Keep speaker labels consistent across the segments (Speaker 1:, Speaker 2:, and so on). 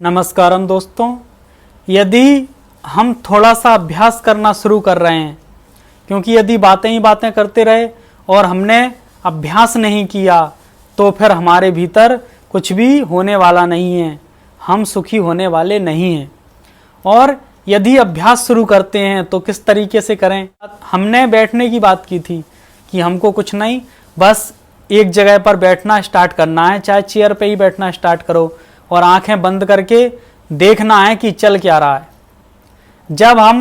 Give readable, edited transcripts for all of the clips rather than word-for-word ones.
Speaker 1: नमस्कारम दोस्तों, यदि हम थोड़ा सा अभ्यास करना शुरू कर रहे हैं, क्योंकि यदि बातें ही बातें करते रहे और हमने अभ्यास नहीं किया तो फिर हमारे भीतर कुछ भी होने वाला नहीं है, हम सुखी होने वाले नहीं हैं। और यदि अभ्यास शुरू करते हैं तो किस तरीके से करें। हमने बैठने की बात की थी कि हमको कुछ नहीं, बस एक जगह पर बैठना स्टार्ट करना है, चाहे चेयर पे ही बैठना स्टार्ट करो और आंखें बंद करके देखना है कि चल क्या रहा है। जब हम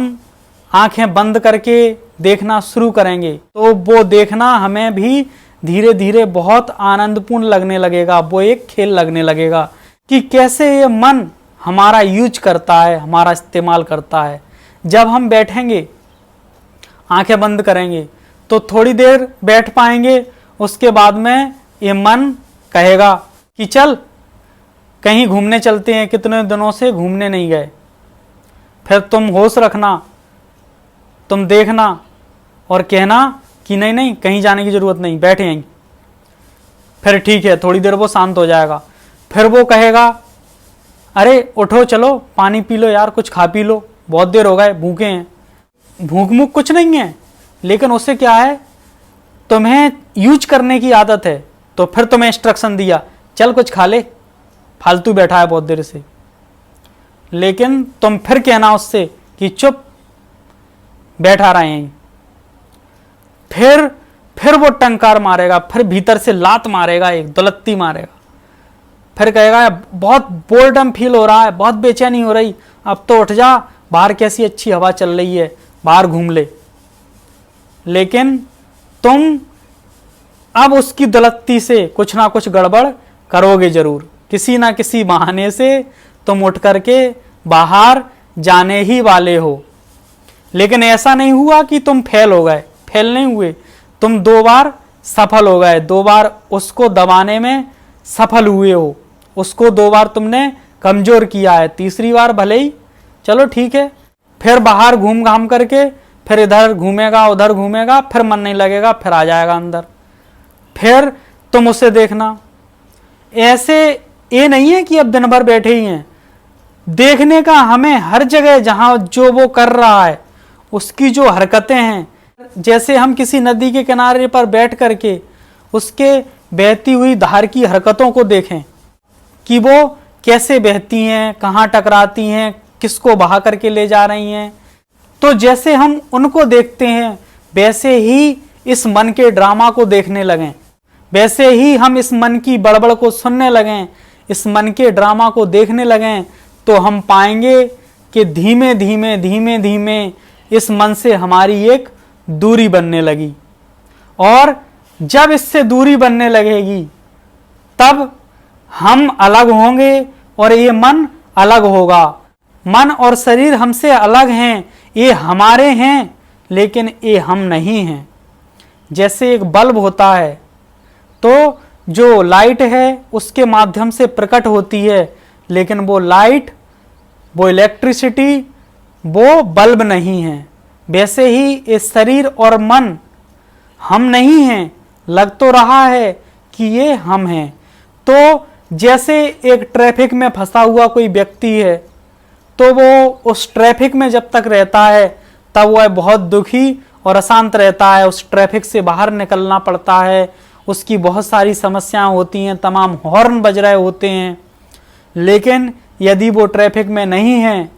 Speaker 1: आंखें बंद करके देखना शुरू करेंगे तो वो देखना हमें भी धीरे धीरे बहुत आनंदपूर्ण लगने लगेगा। वो एक खेल लगने लगेगा कि कैसे ये मन हमारा यूज करता है, हमारा इस्तेमाल करता है। जब हम बैठेंगे, आंखें बंद करेंगे तो थोड़ी देर बैठ पाएंगे, उसके बाद में ये मन कहेगा कि चल कहीं घूमने चलते हैं, कितने दिनों से घूमने नहीं गए। फिर तुम होश रखना, तुम देखना और कहना कि नहीं नहीं कहीं जाने की जरूरत नहीं, बैठे हैं। फिर ठीक है, थोड़ी देर वो शांत हो जाएगा। फिर वो कहेगा अरे उठो, चलो पानी पी लो यार, कुछ खा पी लो, बहुत देर हो गए, भूखे हैं। भूख मूख कुछ नहीं है, लेकिन उससे क्या है, तुम्हें यूज करने की आदत है। तो फिर तुम्हें इंस्ट्रक्शन दिया चल कुछ खा ले, फालतू बैठा है बहुत देर से। लेकिन तुम फिर कहना उससे कि चुप, बैठा रहे हैं। फिर वो टंकार मारेगा, फिर भीतर से लात मारेगा, एक दुलत्ती मारेगा। फिर कहेगा बहुत बोर्डम फील हो रहा है, बहुत बेचैनी हो रही, अब तो उठ जा, बाहर कैसी अच्छी हवा चल रही है, बाहर घूम ले। लेकिन तुम अब उसकी दुलत्ती से कुछ ना कुछ गड़बड़ करोगे जरूर, किसी ना किसी बहाने से तुम उठ करके बाहर जाने ही वाले हो। लेकिन ऐसा नहीं हुआ कि तुम फेल हो गए, फेल नहीं हुए, तुम 2 बार सफल हो गए, 2 बार उसको दबाने में सफल हुए हो, उसको 2 बार तुमने कमजोर किया है। तीसरी बार भले ही चलो ठीक है, फिर बाहर घूम घाम करके फिर इधर घूमेगा उधर घूमेगा, फिर मन नहीं लगेगा, फिर आ जाएगा अंदर। फिर तुम उसे देखना। ऐसे ये नहीं है कि अब दिन भर बैठे ही हैं, देखने का हमें हर जगह जहां जो वो कर रहा है उसकी जो हरकतें हैं। जैसे हम किसी नदी के किनारे पर बैठ करके उसके बहती हुई धार की हरकतों को देखें कि वो कैसे बहती हैं, कहाँ टकराती हैं, किसको बहा करके ले जा रही हैं। तो जैसे हम उनको देखते हैं वैसे ही इस मन के ड्रामा को देखने लगें, वैसे ही हम इस मन की बड़बड़ को सुनने लगें, इस मन के ड्रामा को देखने लगें, तो हम पाएंगे कि धीमे धीमे धीमे धीमे इस मन से हमारी एक दूरी बनने लगी। और जब इससे दूरी बनने लगेगी तब हम अलग होंगे और ये मन अलग होगा। मन और शरीर हमसे अलग हैं, ये हमारे हैं लेकिन ये हम नहीं हैं। जैसे एक बल्ब होता है तो जो लाइट है उसके माध्यम से प्रकट होती है, लेकिन वो लाइट, वो इलेक्ट्रिसिटी, वो बल्ब नहीं है। वैसे ही ये शरीर और मन हम नहीं हैं, लग तो रहा है कि ये हम हैं। तो जैसे एक ट्रैफिक में फंसा हुआ कोई व्यक्ति है तो वो उस ट्रैफिक में जब तक रहता है तब वह बहुत दुखी और अशांत रहता है, उस ट्रैफिक से बाहर निकलना पड़ता है, उसकी बहुत सारी समस्याएं होती हैं, तमाम हॉर्न बज रहे होते हैं। लेकिन यदि वो ट्रैफिक में नहीं है,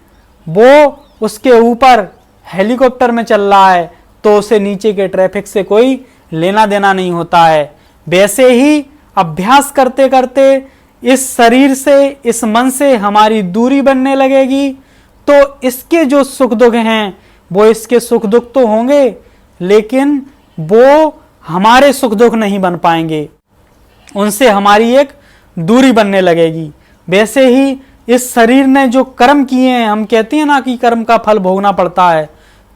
Speaker 1: वो उसके ऊपर हेलीकॉप्टर में चल रहा है, तो उसे नीचे के ट्रैफिक से कोई लेना देना नहीं होता है। वैसे ही अभ्यास करते करते इस शरीर से, इस मन से हमारी दूरी बनने लगेगी, तो इसके जो सुख दुख हैं वो इसके सुख दुख तो होंगे, लेकिन वो हमारे सुख दुख नहीं बन पाएंगे, उनसे हमारी एक दूरी बनने लगेगी। वैसे ही इस शरीर ने जो कर्म किए हैं, हम कहते हैं ना कि कर्म का फल भोगना पड़ता है,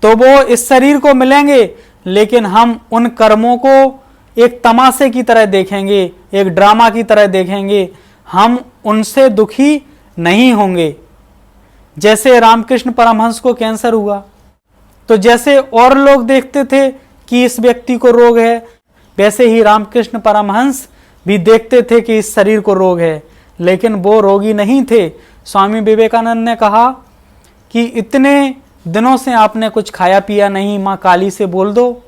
Speaker 1: तो वो इस शरीर को मिलेंगे, लेकिन हम उन कर्मों को एक तमाशे की तरह देखेंगे, एक ड्रामा की तरह देखेंगे, हम उनसे दुखी नहीं होंगे। जैसे रामकृष्ण परमहंस को कैंसर हुआ, तो जैसे और लोग देखते थे कि इस व्यक्ति को रोग है, वैसे ही रामकृष्ण परमहंस भी देखते थे कि इस शरीर को रोग है, लेकिन वो रोगी नहीं थे। स्वामी विवेकानंद ने कहा कि इतने दिनों से आपने कुछ खाया पिया नहीं, माँ काली से बोल दो,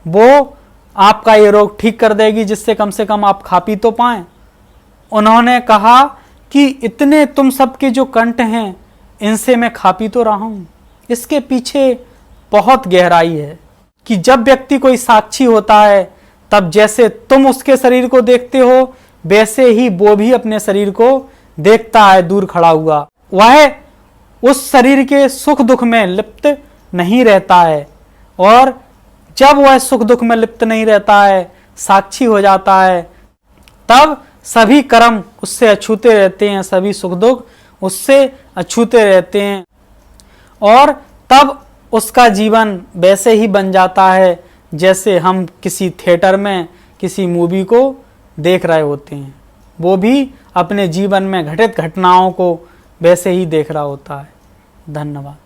Speaker 1: वो आपका ये रोग ठीक कर देगी, जिससे कम से कम आप खा पी तो पाएं। उन्होंने कहा कि इतने तुम सबके जो कंठ हैं, इनसे मैं खा पी तो रहा हूं। इसके पीछे बहुत गहराई है कि जब व्यक्ति कोई साक्षी होता है, तब जैसे तुम उसके शरीर को देखते हो, वैसे ही वो भी अपने शरीर को देखता है दूर खड़ा हुआ। वह उस शरीर के सुख दुख में लिप्त नहीं रहता है, और जब वह सुख दुख में लिप्त नहीं रहता है, साक्षी हो जाता है, तब सभी कर्म उससे अछूते रहते हैं, सभी सुख दुख उससे अछूते रहते हैं, और तब उसका जीवन वैसे ही बन जाता है जैसे हम किसी थिएटर में किसी मूवी को देख रहे होते हैं। वो भी अपने जीवन में घटित घटनाओं को वैसे ही देख रहा होता है। धन्यवाद।